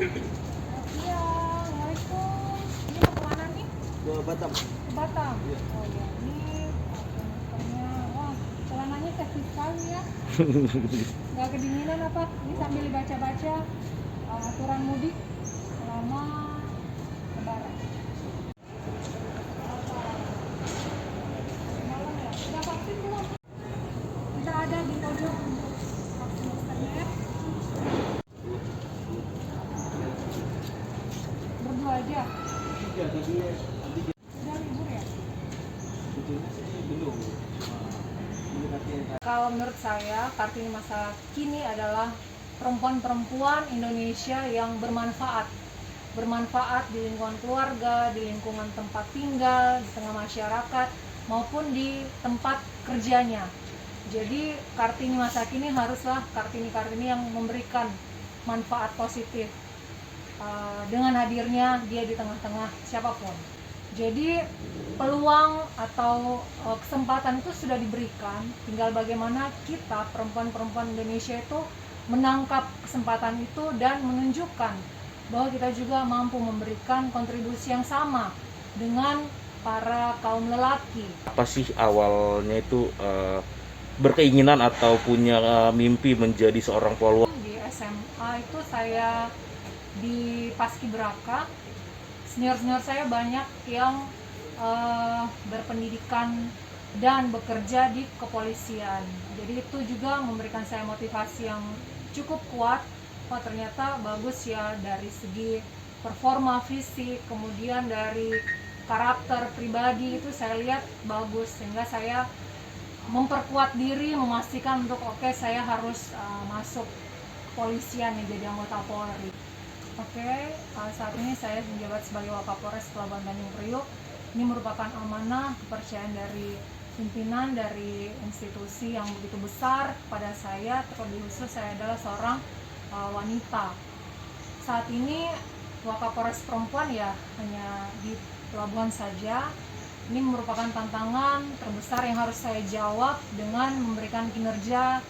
Iya, Assalamualaikum. Ini mau kemana nih? Ke Batam. Ke Batam. Iya. Oh ya, ini maskernya. Wah, celananya seksi sekali ya. Nggak kedinginan apa? Ini sambil baca-baca aturan mudik selama Lebaran. Malam ya. Udah vaksin belum? Kita ada di pojok untuk vaksin maskernya ya. Berdua aja. Tiga tadi antigen. Udah libur ya? Sebetulnya sih belum. Mendekati yang Kalau menurut saya, Kartini masa kini adalah perempuan-perempuan Indonesia yang bermanfaat. Bermanfaat di lingkungan keluarga, di lingkungan tempat tinggal, di tengah masyarakat, maupun di tempat kerjanya. Jadi Kartini masa kini haruslah Kartini-Kartini yang memberikan manfaat positif dengan hadirnya dia di tengah-tengah siapapun. Jadi peluang atau kesempatan itu sudah diberikan, tinggal bagaimana kita perempuan-perempuan Indonesia itu menangkap kesempatan itu dan menunjukkan bahwa kita juga mampu memberikan kontribusi yang sama dengan para kaum lelaki. Apa sih awalnya itu berkeinginan atau punya mimpi menjadi seorang polwan? Di SMA itu saya di Paskibraka, senior-senior saya banyak yang berpendidikan dan bekerja di kepolisian. Jadi itu juga memberikan saya motivasi yang cukup kuat. Oh ternyata bagus ya dari segi performa fisik, kemudian dari karakter pribadi itu saya lihat bagus, sehingga saya memperkuat diri, memastikan untuk oke, saya harus masuk kepolisian ya, jadi anggota Polri. Oke, saat ini saya menjabat sebagai Wakapolres Pelabuhan Tanjung Priok. Ini merupakan amanah kepercayaan dari pimpinan dari institusi yang begitu besar kepada saya. Terlebih khusus saya adalah seorang wanita. Saat ini Wakapolres perempuan ya hanya di pelabuhan saja. Ini merupakan tantangan terbesar yang harus saya jawab dengan memberikan kinerja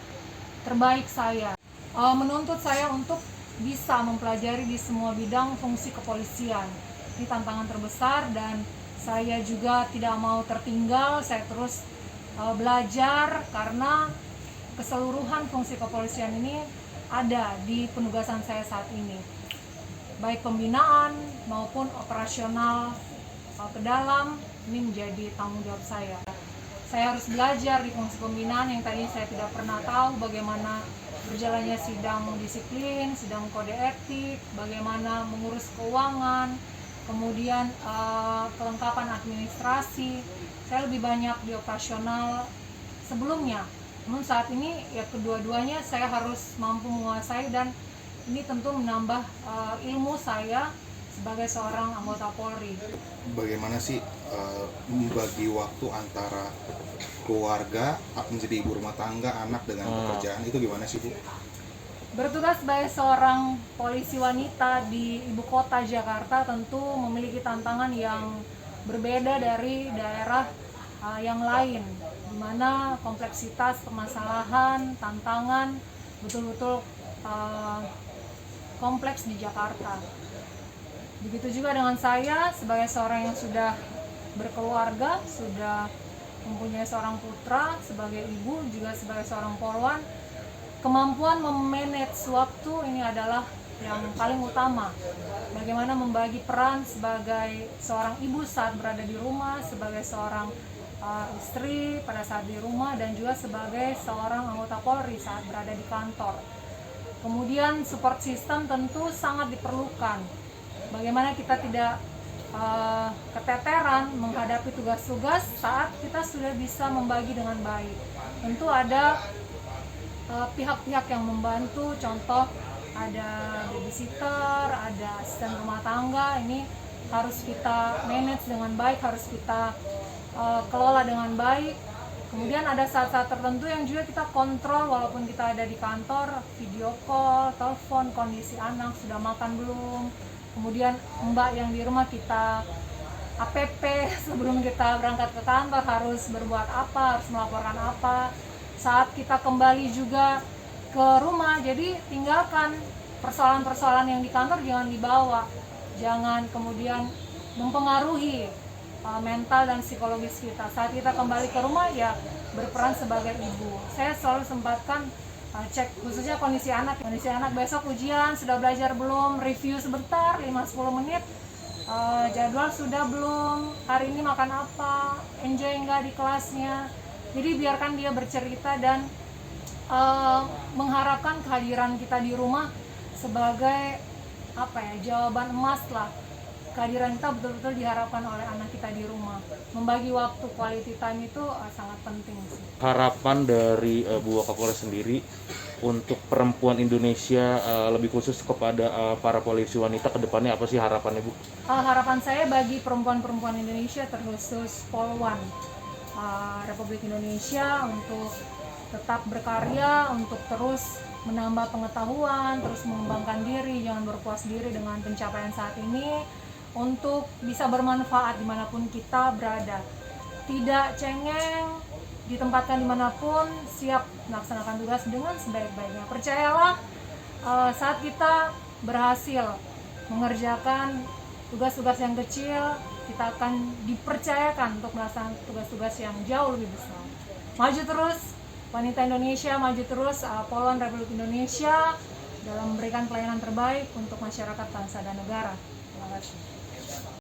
terbaik saya. Menuntut saya untuk bisa mempelajari di semua bidang fungsi kepolisian. Ini tantangan terbesar dan saya juga tidak mau tertinggal. Saya terus belajar karena keseluruhan fungsi kepolisian ini ada di penugasan saya saat ini, baik pembinaan maupun operasional ke dalam. Ini menjadi tanggung jawab saya. Saya harus belajar di fungsi pembinaan yang tadi saya tidak pernah tahu bagaimana berjalannya sidang disiplin, sidang kode etik, bagaimana mengurus keuangan, kemudian kelengkapan administrasi. Saya lebih banyak di operasional sebelumnya. Namun saat ini ya kedua-duanya saya harus mampu menguasai, dan ini tentu menambah ilmu saya sebagai seorang anggota Polri. Bagaimana sih membagi waktu antara keluarga, menjadi ibu rumah tangga, anak dengan pekerjaan, itu gimana sih Bu? Bertugas sebagai seorang polisi wanita di ibu kota Jakarta tentu memiliki tantangan yang berbeda dari daerah yang lain, di mana kompleksitas permasalahan, tantangan betul-betul kompleks di Jakarta. Begitu juga dengan saya sebagai seorang yang sudah berkeluarga, sudah mempunyai seorang putra, sebagai ibu juga sebagai seorang polwan. Kemampuan memanage waktu ini adalah yang paling utama. Bagaimana membagi peran sebagai seorang ibu saat berada di rumah, sebagai seorang istri pada saat di rumah, dan juga sebagai seorang anggota Polri saat berada di kantor. Kemudian support system tentu sangat diperlukan. Bagaimana kita tidak keteteran menghadapi tugas-tugas saat kita sudah bisa membagi dengan baik. Tentu ada pihak-pihak yang membantu, contoh ada babysitter, ada asisten rumah tangga. Ini harus kita manage dengan baik, harus kita kelola dengan baik. Kemudian ada saat-saat tertentu yang juga kita kontrol walaupun kita ada di kantor, video call, telepon kondisi anak, sudah makan belum. Kemudian mbak yang di rumah kita APP sebelum kita berangkat ke kantor, harus berbuat apa, harus melaporkan apa. Saat kita kembali juga ke rumah, jadi tinggalkan persoalan-persoalan yang di kantor jangan dibawa, jangan kemudian mempengaruhi mental dan psikologis kita. Saat kita kembali ke rumah ya berperan sebagai ibu. Saya selalu sempatkan cek khususnya kondisi anak besok ujian, sudah belajar belum, review sebentar 5-10 menit, jadwal sudah belum, hari ini makan apa, enjoy enggak di kelasnya. Jadi biarkan dia bercerita dan mengharapkan kehadiran kita di rumah sebagai jawaban emas lah. Kehadiran kita betul-betul diharapkan oleh anak kita di rumah. Membagi waktu quality time itu sangat penting sih. Harapan dari Bu Wakapolres sendiri untuk perempuan Indonesia, lebih khusus kepada para polisi wanita ke depannya apa sih harapannya, Bu? Harapan saya bagi perempuan-perempuan Indonesia, terkhusus Polwan Republik Indonesia, untuk tetap berkarya, untuk terus menambah pengetahuan, terus mengembangkan diri, jangan berpuas diri dengan pencapaian saat ini, untuk bisa bermanfaat dimanapun kita berada, tidak cengeng, ditempatkan dimanapun, siap melaksanakan tugas dengan sebaik-baiknya. Percayalah, saat kita berhasil mengerjakan tugas-tugas yang kecil, kita akan dipercayakan untuk melaksanakan tugas-tugas yang jauh lebih besar. Maju terus wanita Indonesia, maju terus Polwan Republik Indonesia dalam memberikan pelayanan terbaik untuk masyarakat, bangsa dan negara. Terima kasih.